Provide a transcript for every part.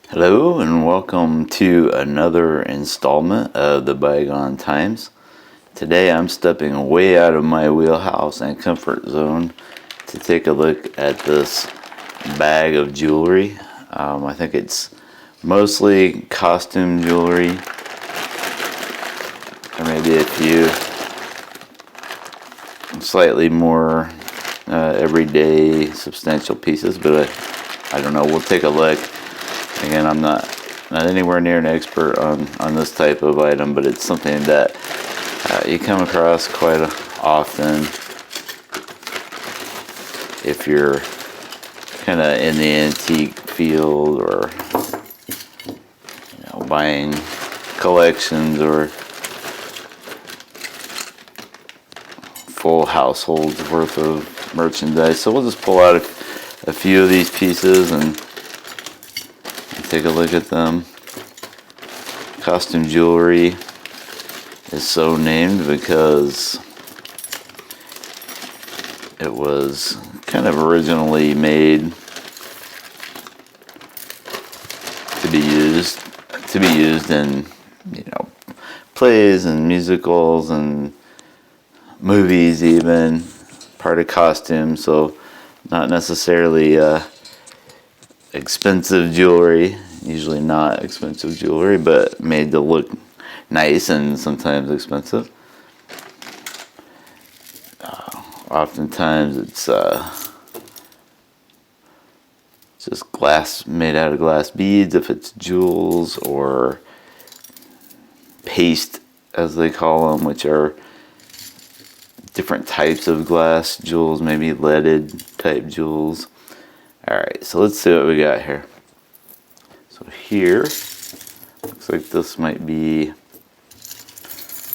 Hello and welcome to another installment of the Bygone Times. Today I'm stepping way out of my wheelhouse and comfort zone to take a look at this bag of jewelry. I think it's mostly costume jewelry. There may be a few slightly more everyday substantial pieces, but I don't know. We'll take a look. Again, I'm not anywhere near an expert on this type of item, but it's something that you come across quite often if you're kind of in the antique field, or buying collections or full households worth of merchandise. So we'll just pull out a few of these pieces and take a look at them. Costume jewelry is so named because it was kind of originally made to be used in plays and musicals and movies, even part of costumes. So not necessarily expensive jewelry, usually not expensive jewelry, but made to look nice and sometimes expensive. Oftentimes it's just glass, made out of glass beads if it's jewels, or paste as they call them, which are different types of glass jewels, maybe leaded type jewels. Alright, so let's see what we got here. So here, looks like this might be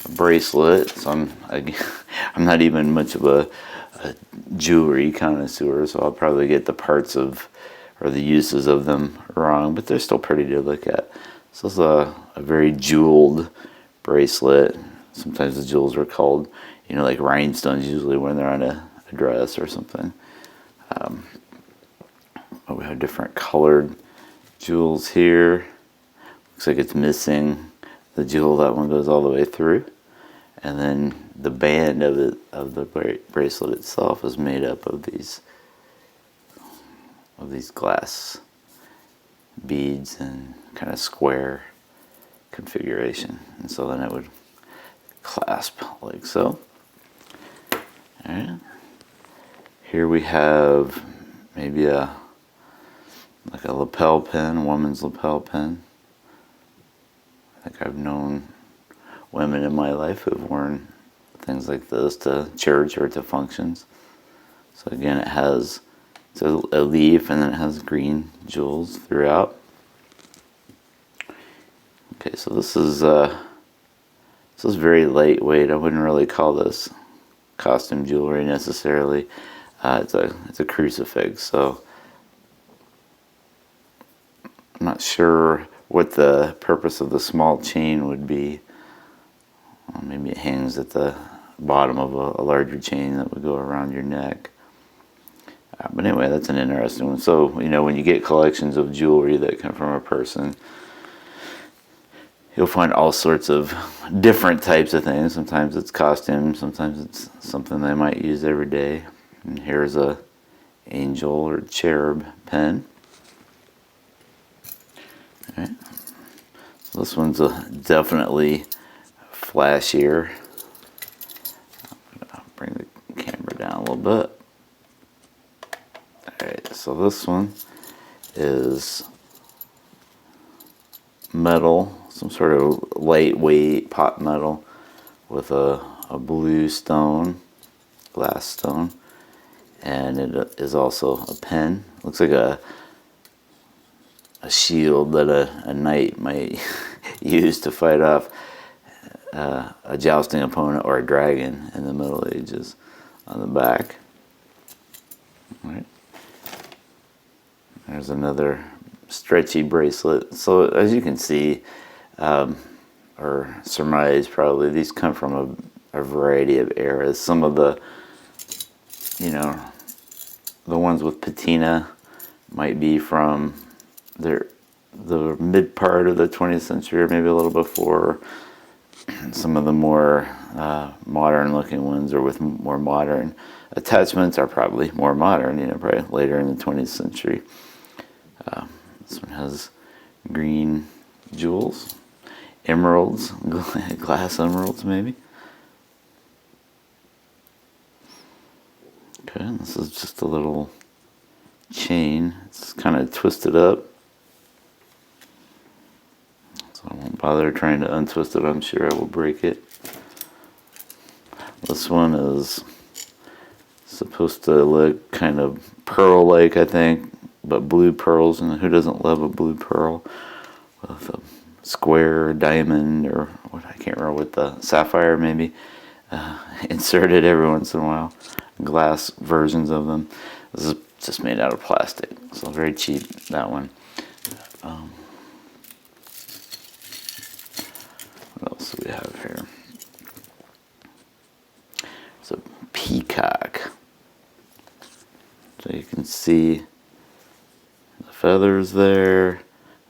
a bracelet. So I'm not even much of a jewelry connoisseur, so I'll probably get the parts of, or the uses of them wrong, but they're still pretty to look at. So this is a very jeweled bracelet. Sometimes the jewels are called, like rhinestones, usually when they're on a dress or something. We have different colored jewels here. Looks like it's missing the jewel. That one goes all the way through, and then the band of the bracelet itself is made up of these glass beads and kind of square configuration, and so then it would clasp like so. All right. Here we have maybe like a lapel pin, a woman's lapel pin. I think I've known women in my life who've worn things like this to church or to functions. So again, it's a leaf, and then it has green jewels throughout. Okay, so this is very lightweight. I wouldn't really call this costume jewelry necessarily. It's a crucifix, so I'm not sure what the purpose of the small chain would be. Well, maybe it hangs at the bottom of a larger chain that would go around your neck. But anyway, that's an interesting one. So, when you get collections of jewelry that come from a person, you'll find all sorts of different types of things. Sometimes it's costume, sometimes it's something they might use every day. And here's a angel or cherub pen. All right. So this one's definitely flashier. I'll bring the camera down a little bit. Alright, so this one is metal, some sort of lightweight pot metal with a blue stone, glass stone, and it is also a pen. Looks like a shield that a knight might use to fight off a jousting opponent or a dragon in the Middle Ages on the back. All right. There's another stretchy bracelet. So as you can see, or surmise probably, these come from a variety of eras. Some of the ones with patina might be from their the mid part of the 20th century, or maybe a little before. Some of the more modern looking ones, or with more modern attachments, are probably more modern, probably later in the 20th century. This one has green jewels, emeralds, glass emeralds maybe. Okay, this is just a little chain. It's kind of twisted up, so I won't bother trying to untwist it. I'm sure I will break it. This one is supposed to look kind of pearl-like, I think, but blue pearls, and who doesn't love a blue pearl with a square diamond, or what, I can't remember, with the sapphire maybe inserted every once in a while. Glass versions of them. This is just made out of plastic, so very cheap, that one. What else do we have here? It's a peacock. So you can see the feathers there,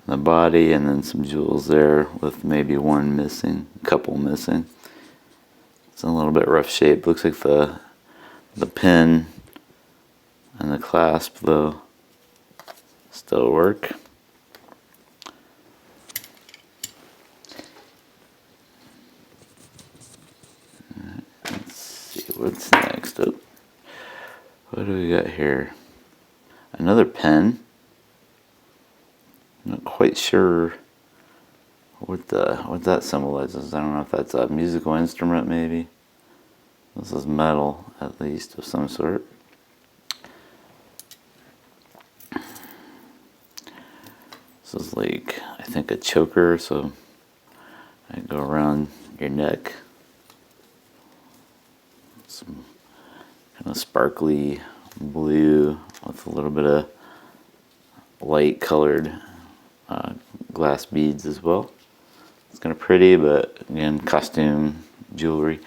the body, and then some jewels there with maybe one missing, a couple missing. It's a little bit rough shape. Looks like the pin and the clasp, though, still work. Let's see what's next up. What do we got here? Another pen. Not quite sure what that symbolizes. I don't know if that's a musical instrument maybe. This is metal, at least, of some sort. This is like, I think, a choker, so I go around your neck. Some kind of sparkly blue with a little bit of light colored glass beads as well. It's kind of pretty, but again, costume jewelry.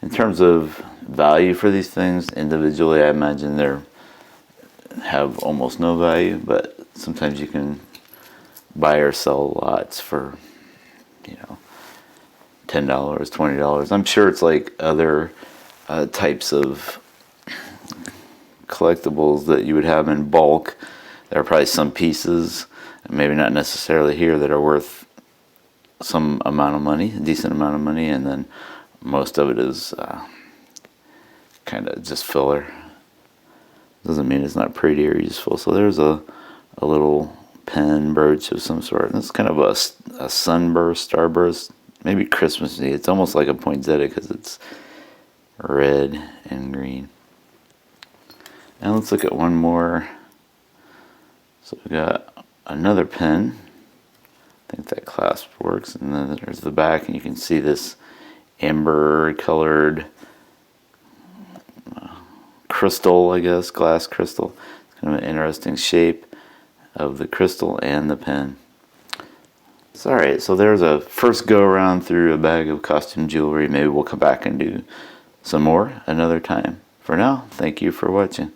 In terms of value for these things, individually, I imagine they have almost no value, but sometimes you can buy or sell lots for, $10, $20. I'm sure it's like other types of collectibles that you would have in bulk. There are probably some pieces, maybe not necessarily here, that are worth some amount of money, a decent amount of money, and then most of it is kind of just filler. Doesn't mean it's not pretty or useful. So there's a little pen brooch of some sort. And it's kind of a sunburst, starburst, maybe Christmassy. It's almost like a poinsettia because it's red and green. And let's look at one more. So we got another pen. I think that clasp works. And then there's the back, and you can see this amber colored crystal, I guess, glass crystal. It's kind of an interesting shape of the crystal and the pen. So, alright, so there's a first go around through a bag of costume jewelry. Maybe we'll come back and do some more another time. For now, thank you for watching.